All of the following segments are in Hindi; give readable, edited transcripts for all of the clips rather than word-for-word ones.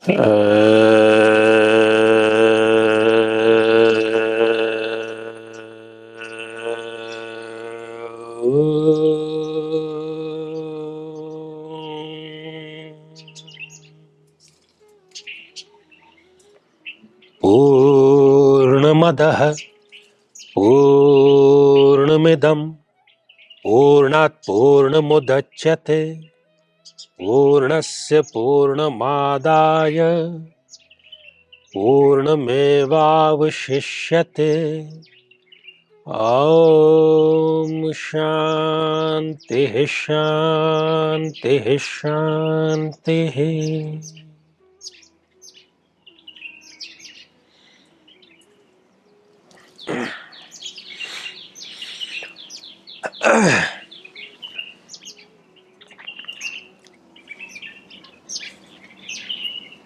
पूर्णमदः पूर्णमिदं पूर्णात् पूर्णमुदच्यते पूर्णस्य पूर्णमादाय पूर्णमेवावशिष्यते। ओम शांति शांति शांति।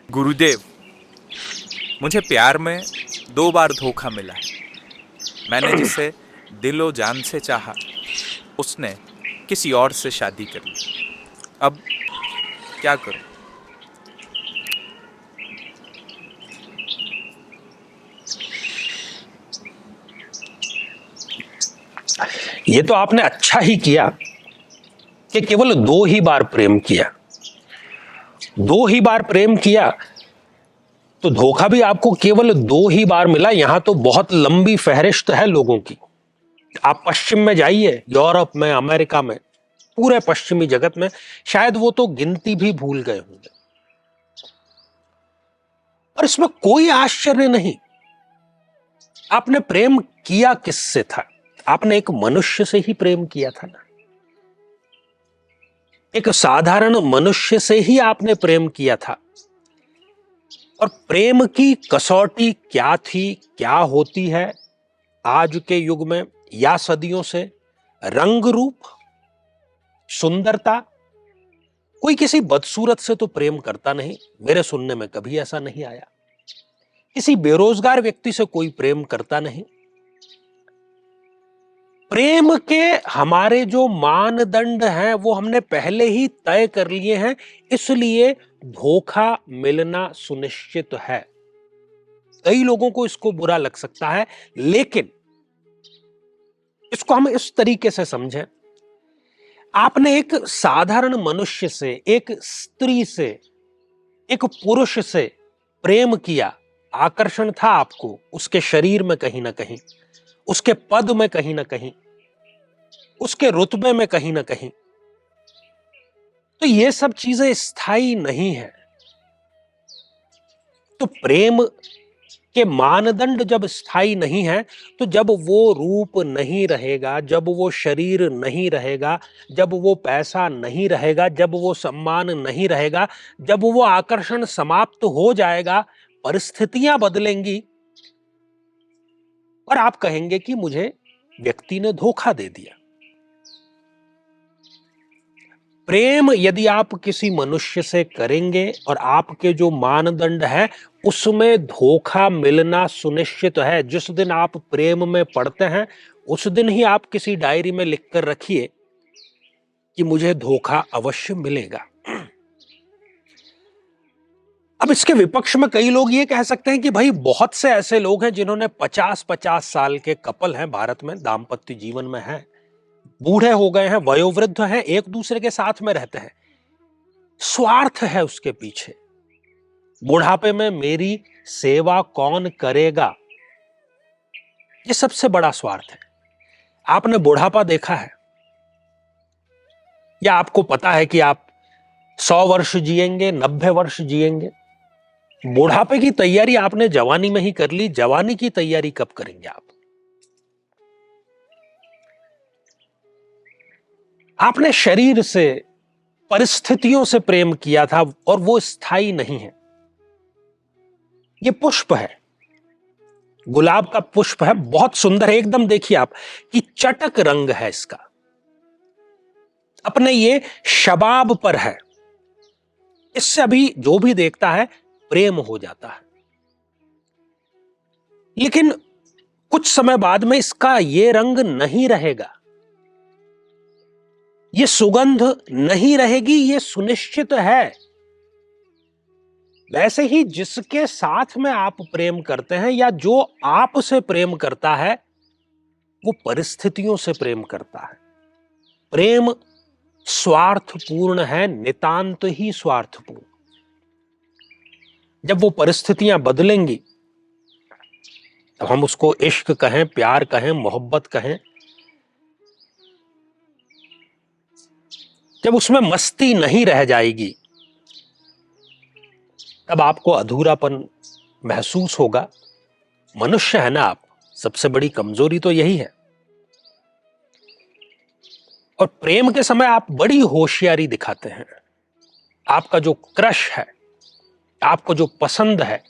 गुरुदेव, मुझे प्यार में 2 बार धोखा मिला है। मैंने जिसे दिलो जान से चाहा, उसने किसी और से शादी कर ली। अब क्या करूं? ये तो आपने अच्छा ही किया कि केवल 2 ही बार प्रेम किया। 2 ही बार प्रेम किया तो धोखा भी आपको केवल 2 ही बार मिला। यहां तो बहुत लंबी फहरिस्त है लोगों की। आप पश्चिम में जाइए, यूरोप में, अमेरिका में, पूरे पश्चिमी जगत में, शायद वो तो गिनती भी भूल गए होंगे। और इसमें कोई आश्चर्य नहीं। आपने प्रेम किया किससे था? आपने एक मनुष्य से ही प्रेम किया था ना। एक साधारण मनुष्य से ही आपने प्रेम किया था। और प्रेम की कसौटी क्या थी, क्या होती है आज के युग में या सदियों से? रंग रूप, सुंदरता। कोई किसी बदसूरत से तो प्रेम करता नहीं, मेरे सुनने में कभी ऐसा नहीं आया। किसी बेरोजगार व्यक्ति से कोई प्रेम करता नहीं। प्रेम के हमारे जो मानदंड हैं वो हमने पहले ही तय कर लिए हैं, इसलिए धोखा मिलना सुनिश्चित है। कई लोगों को इसको बुरा लग सकता है, लेकिन इसको हम इस तरीके से समझें। आपने एक साधारण मनुष्य से, एक स्त्री से, एक पुरुष से प्रेम किया। आकर्षण था आपको उसके शरीर में कहीं ना कहीं, उसके पद में कहीं ना कहीं, उसके रुतबे में कहीं ना कहीं। तो ये सब चीजें स्थायी नहीं है। तो प्रेम के मानदंड जब स्थायी नहीं है, तो जब वो रूप नहीं रहेगा, जब वो शरीर नहीं रहेगा, जब वो पैसा नहीं रहेगा, जब वो सम्मान नहीं रहेगा, जब वो आकर्षण समाप्त हो जाएगा, परिस्थितियां बदलेंगी और आप कहेंगे कि मुझे व्यक्ति ने धोखा दे दिया। प्रेम यदि आप किसी मनुष्य से करेंगे और आपके जो मानदंड है उसमें धोखा मिलना सुनिश्चित है। जिस दिन आप प्रेम में पड़ते हैं उस दिन ही आप किसी डायरी में लिखकर रखिए कि मुझे धोखा अवश्य मिलेगा। अब इसके विपक्ष में कई लोग ये कह सकते हैं कि भाई बहुत से ऐसे लोग हैं जिन्होंने 50-50 साल के कपल हैं भारत में, दाम्पत्य जीवन में हैं, बूढ़े हो गए हैं, वयोवृद्ध हैं, एक दूसरे के साथ में रहते हैं। स्वार्थ है उसके पीछे। बुढ़ापे में मेरी सेवा कौन करेगा, ये सबसे बड़ा स्वार्थ है। आपने बुढ़ापा देखा है या आपको पता है कि आप 100 वर्ष जिएंगे, 90 वर्ष जिएंगे? बुढ़ापे की तैयारी आपने जवानी में ही कर ली, जवानी की तैयारी कब करेंगे आप? आपने शरीर से, परिस्थितियों से प्रेम किया था और वो स्थायी नहीं है। ये पुष्प है, गुलाब का पुष्प है, बहुत सुंदर है एकदम। देखिए आप कि चटक रंग है इसका, अपने ये शबाब पर है। इससे अभी जो भी देखता है प्रेम हो जाता है। लेकिन कुछ समय बाद में इसका ये रंग नहीं रहेगा, ये सुगंध नहीं रहेगी, ये सुनिश्चित है। वैसे ही जिसके साथ में आप प्रेम करते हैं या जो आपसे प्रेम करता है, वो परिस्थितियों से प्रेम करता है। प्रेम स्वार्थपूर्ण है, नितांत ही स्वार्थपूर्ण। जब वो परिस्थितियां बदलेंगी, तो हम उसको इश्क कहें, प्यार कहें, मोहब्बत कहें, जब उसमें मस्ती नहीं रह जाएगी, तब आपको अधूरापन महसूस होगा। मनुष्य है ना आप, सबसे बड़ी कमजोरी तो यही है। और प्रेम के समय आप बड़ी होशियारी दिखाते हैं। आपका जो क्रश है, आपको जो पसंद है,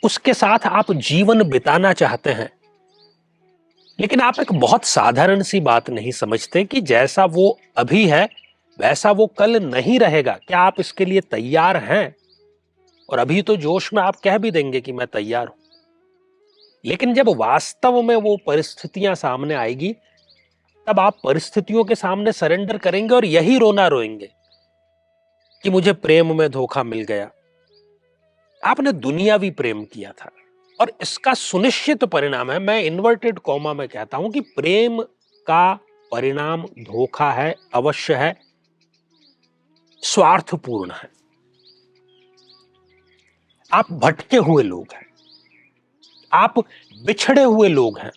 उसके साथ आप जीवन बिताना चाहते हैं, लेकिन आप एक बहुत साधारण सी बात नहीं समझते कि जैसा वो अभी है वैसा वो कल नहीं रहेगा। क्या आप इसके लिए तैयार हैं? और अभी तो जोश में आप कह भी देंगे कि मैं तैयार हूं, लेकिन जब वास्तव में वो परिस्थितियां सामने आएगी, तब आप परिस्थितियों के सामने सरेंडर करेंगे और यही रोना रोएंगे कि मुझे प्रेम में धोखा मिल गया। आपने दुनियावी प्रेम किया था, और इसका सुनिश्चित परिणाम है, मैं इन्वर्टेड कॉमा में कहता हूं कि प्रेम का परिणाम धोखा है, अवश्य है, स्वार्थपूर्ण है। आप भटके हुए लोग हैं, आप बिछड़े हुए लोग हैं।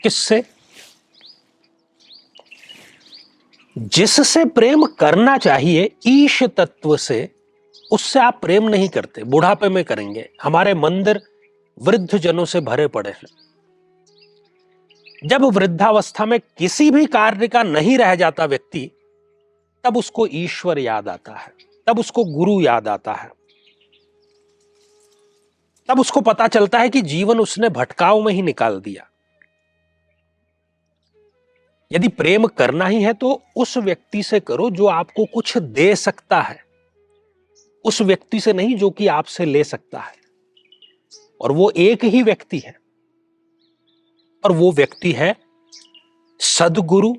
किससे? जिससे प्रेम करना चाहिए, ईश तत्व से, उससे आप प्रेम नहीं करते। बुढ़ापे में करेंगे। हमारे मंदिर वृद्ध जनों से भरे पड़े हैं। जब वृद्धावस्था में किसी भी कार्य का नहीं रह जाता व्यक्ति, तब उसको ईश्वर याद आता है, तब उसको गुरु याद आता है, तब उसको पता चलता है कि जीवन उसने भटकाव में ही निकाल दिया। यदि प्रेम करना ही है तो उस व्यक्ति से करो जो आपको कुछ दे सकता है, उस व्यक्ति से नहीं जो कि आपसे ले सकता है। और वो एक ही व्यक्ति है, और वो व्यक्ति है सद्गुरु,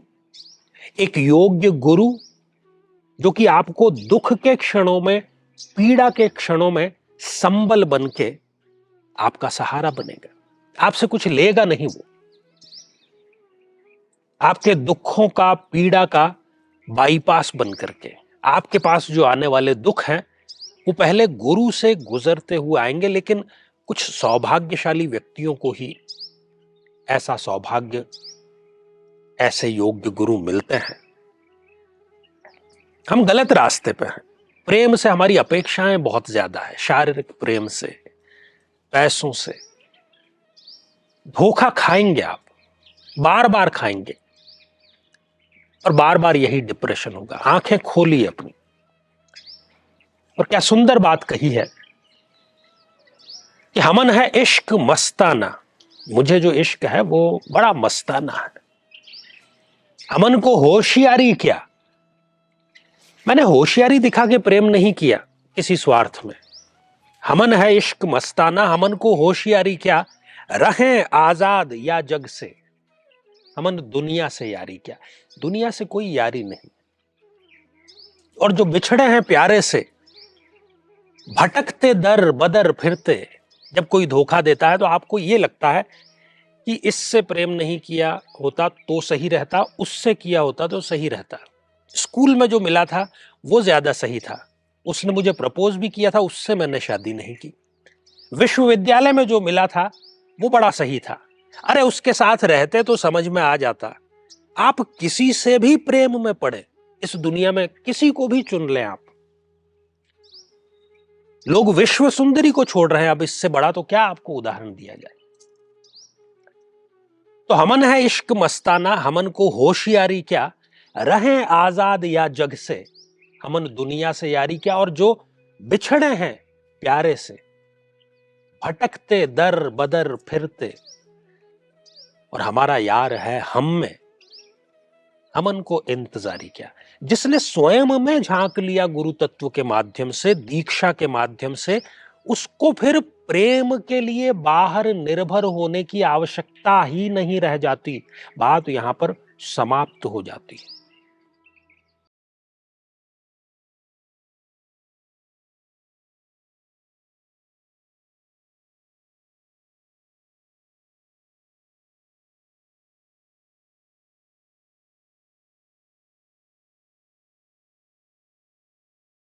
एक योग्य गुरु, जो कि आपको दुख के क्षणों में, पीड़ा के क्षणों में संबल बनके आपका सहारा बनेगा। आपसे कुछ लेगा नहीं, वो आपके दुखों का, पीड़ा का बाईपास बन करके आपके पास जो आने वाले दुख हैं, वो पहले गुरु से गुजरते हुए आएंगे। लेकिन कुछ सौभाग्यशाली व्यक्तियों को ही ऐसा सौभाग्य, ऐसे योग्य गुरु मिलते हैं। हम गलत रास्ते पे हैं। प्रेम से हमारी अपेक्षाएं बहुत ज्यादा है, शारीरिक प्रेम से, पैसों से। धोखा खाएंगे आप, बार बार खाएंगे, और बार बार यही डिप्रेशन होगा। आंखें खोलिए अपनी। और क्या सुंदर बात कही है कि हमन है इश्क मस्ताना। मुझे जो इश्क है वो बड़ा मस्ताना है। हमन को होशियारी क्या? मैंने होशियारी दिखा के प्रेम नहीं किया किसी स्वार्थ में। हमन है इश्क मस्ताना, हमन को होशियारी क्या, रहें आजाद या जग से। हमन दुनिया से यारी क्या? दुनिया से कोई यारी नहीं। और जो बिछड़े हैं प्यारे से, भटकते दर बदर फिरते, जब कोई धोखा देता है तो आपको यह लगता है कि इससे प्रेम नहीं किया होता तो सही रहता, उससे किया होता तो सही रहता। स्कूल में जो मिला था वो ज्यादा सही था, उसने मुझे प्रपोज भी किया था, उससे मैंने शादी नहीं की। विश्वविद्यालय में जो मिला था वो बड़ा सही था, अरे उसके साथ रहते तो समझ में आ जाता। आप किसी से भी प्रेम में पड़े, इस दुनिया में किसी को भी चुन लें आप। लोग विश्व सुंदरी को छोड़ रहे हैं, अब इससे बड़ा तो क्या आपको उदाहरण दिया जाए। तो हमन है इश्क मस्ताना, हमन को होशियारी क्या, रहें आजाद या जग से, हमन दुनिया से यारी क्या। और जो बिछड़े हैं प्यारे से, भटकते दर बदर फिरते, और हमारा यार है हम में, हमन को इंतजारी क्या। जिसने स्वयं में झांक लिया गुरु तत्व के माध्यम से, दीक्षा के माध्यम से, उसको फिर प्रेम के लिए बाहर निर्भर होने की आवश्यकता ही नहीं रह जाती। बात यहां पर समाप्त हो जाती है।